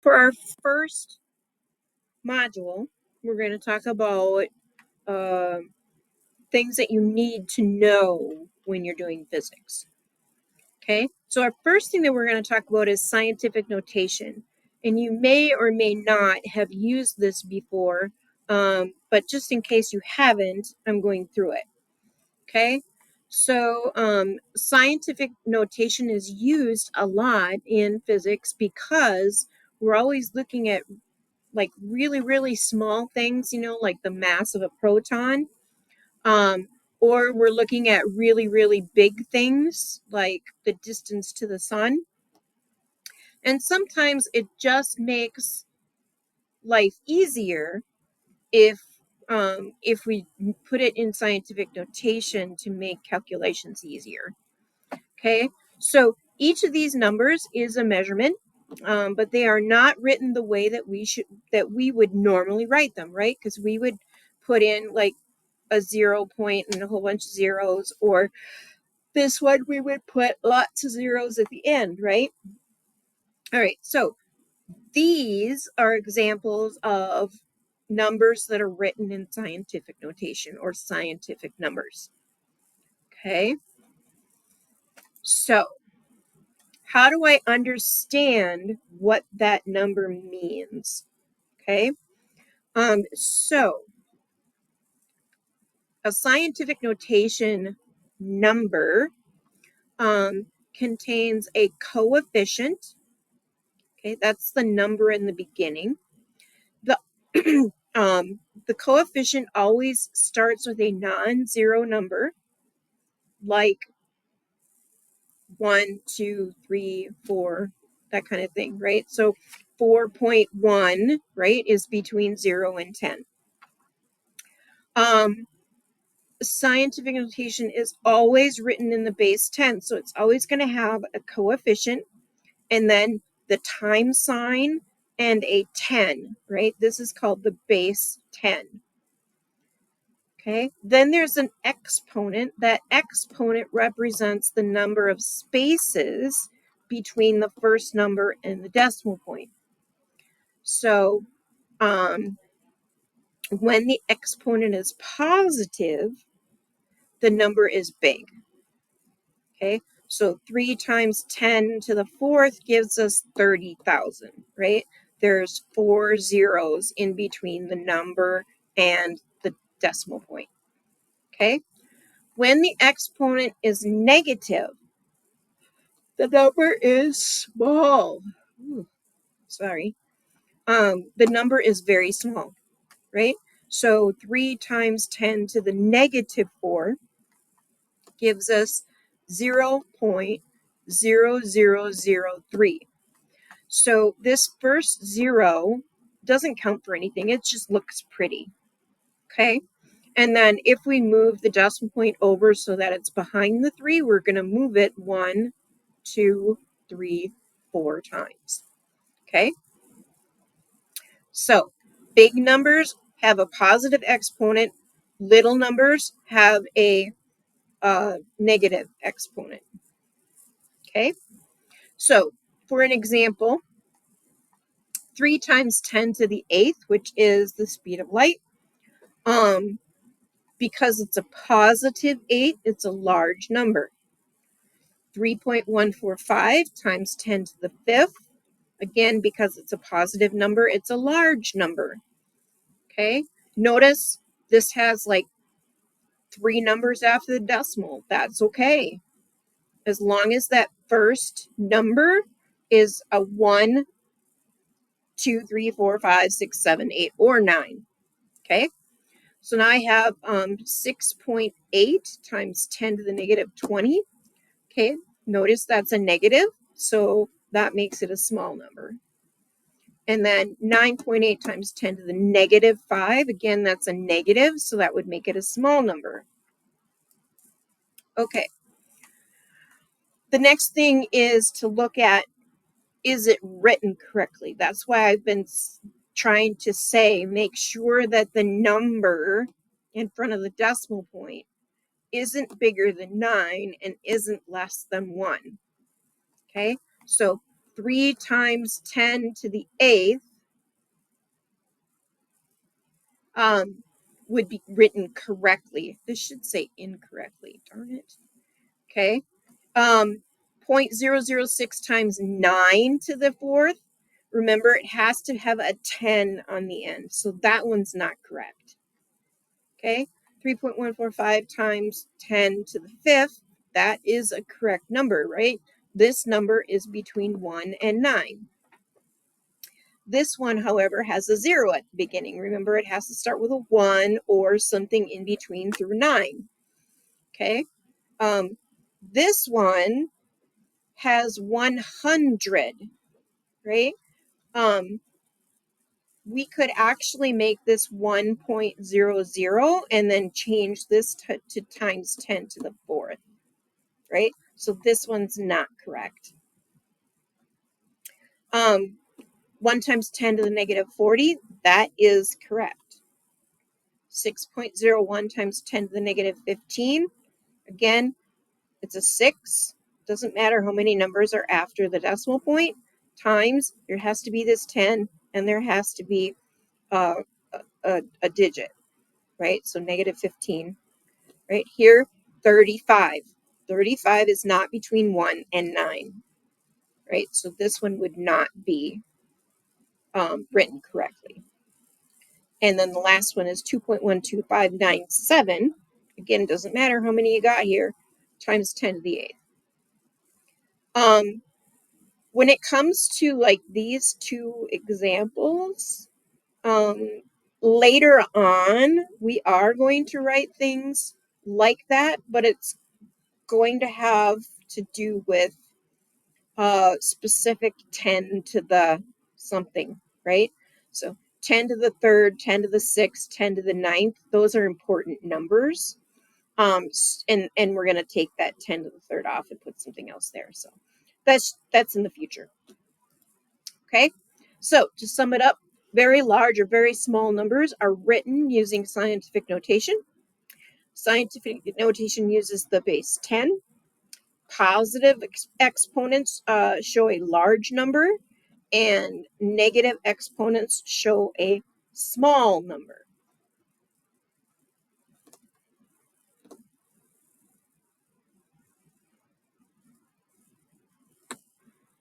For our first module, we're going to talk about things that you need to know when you're doing physics. Okay, so our first thing that we're going to talk about is scientific notation. And you may or may not have used this before, but just in case you haven't, I'm going through it. Okay, so scientific notation is used a lot in physics because we're always looking at like really, really small things, like the mass of a proton. Or we're looking at really, really big things like the distance to the sun. And sometimes it just makes life easier if we put it in scientific notation to make calculations easier. Okay, so each of these numbers is a measurement, but they are not written the way that we would normally write them, right? Because we would put in like a 0 point and a whole bunch of zeros, or this one we would put lots of zeros at the end, right? All right, so these are examples of numbers that are written in scientific notation or scientific numbers. Okay, so how do I understand what that number means? Okay, so a scientific notation number contains a coefficient. Okay, that's the number in the beginning. The the coefficient always starts with a non-zero number, like 1, 2, 3, 4, that kind of thing, right? So 4.1, right, is between 0 and 10. Scientific notation is always written in the base 10, so it's always going to have a coefficient and then the time sign and a 10, right? This is called the base 10. Okay, then there's an exponent. That exponent represents the number of spaces between the first number and the decimal point. So when the exponent is positive, the number is big. Okay, so 3 times 10 to the fourth gives us 30,000, right? There's 4 zeros in between the number and the decimal point. Okay, when the exponent is negative, the number is small. Ooh, sorry. The number is very small, right? So 3 times 10 to the negative 4 gives us 0.0003. So this first zero doesn't count for anything. It just looks pretty, okay? And then if we move the decimal point over so that it's behind the 3, we're going to move it 1, 2, 3, 4 times. Okay? So big numbers have a positive exponent. Little numbers have a negative exponent. Okay? So for an example, 3 times 10 to the 8th, which is the speed of light, because it's a positive 8, it's a large number. 3.145 times 10 to the 5th, again, because it's a positive number, it's a large number. Okay, notice this has like 3 numbers after the decimal. That's okay, as long as that first number is a 1, 2, 3, 4, 5, 6, 7, 8, or 9. Okay, so now I have 6.8 times 10 to the negative 20. Okay, notice that's a negative, so that makes it a small number. And then 9.8 times 10 to the negative 5, again, that's a negative, so that would make it a small number. Okay. The next thing is to look at, is it written correctly? That's why I've been trying to say, make sure that the number in front of the decimal point isn't bigger than 9 and isn't less than 1. Okay, so 3 times 10 to the 8th would be written correctly. This should say incorrectly, darn it. Okay. 0.006 times 9 to the 4th. Remember, it has to have a 10 on the end, so that one's not correct. Okay, 3.145 times 10 to the 5th, that is a correct number, right? This number is between 1 and 9. This one, however, has a 0 at the beginning. Remember, it has to start with a 1 or something in between through 9. Okay, this one has 100, right? We could actually make this 1.00 and then change this to times 10 to the 4th, right? So this one's not correct. 1 times 10 to the negative 40, that is correct. 6.01 times 10 to the negative 15, again, it's a 6. Doesn't matter how many numbers are after the decimal point, times, there has to be this 10, and there has to be a digit, right? So negative 15, right? Here, 35. 35 is not between 1 and 9, right? So this one would not be written correctly. And then the last one is 2.12597. Again, doesn't matter how many you got here, times 10 to the 8th. When it comes to like these two examples, later on, we are going to write things like that, but it's going to have to do with specific 10 to the something, right? So 10 to the 3rd, 10 to the 6th, 10 to the 9th, those are important numbers. And we're going to take that 10 to the 3rd off and put something else there. So that's in the future. Okay, so to sum it up, very large or very small numbers are written using scientific notation. Scientific notation uses the base 10. Positive exponents show a large number, and negative exponents show a small number.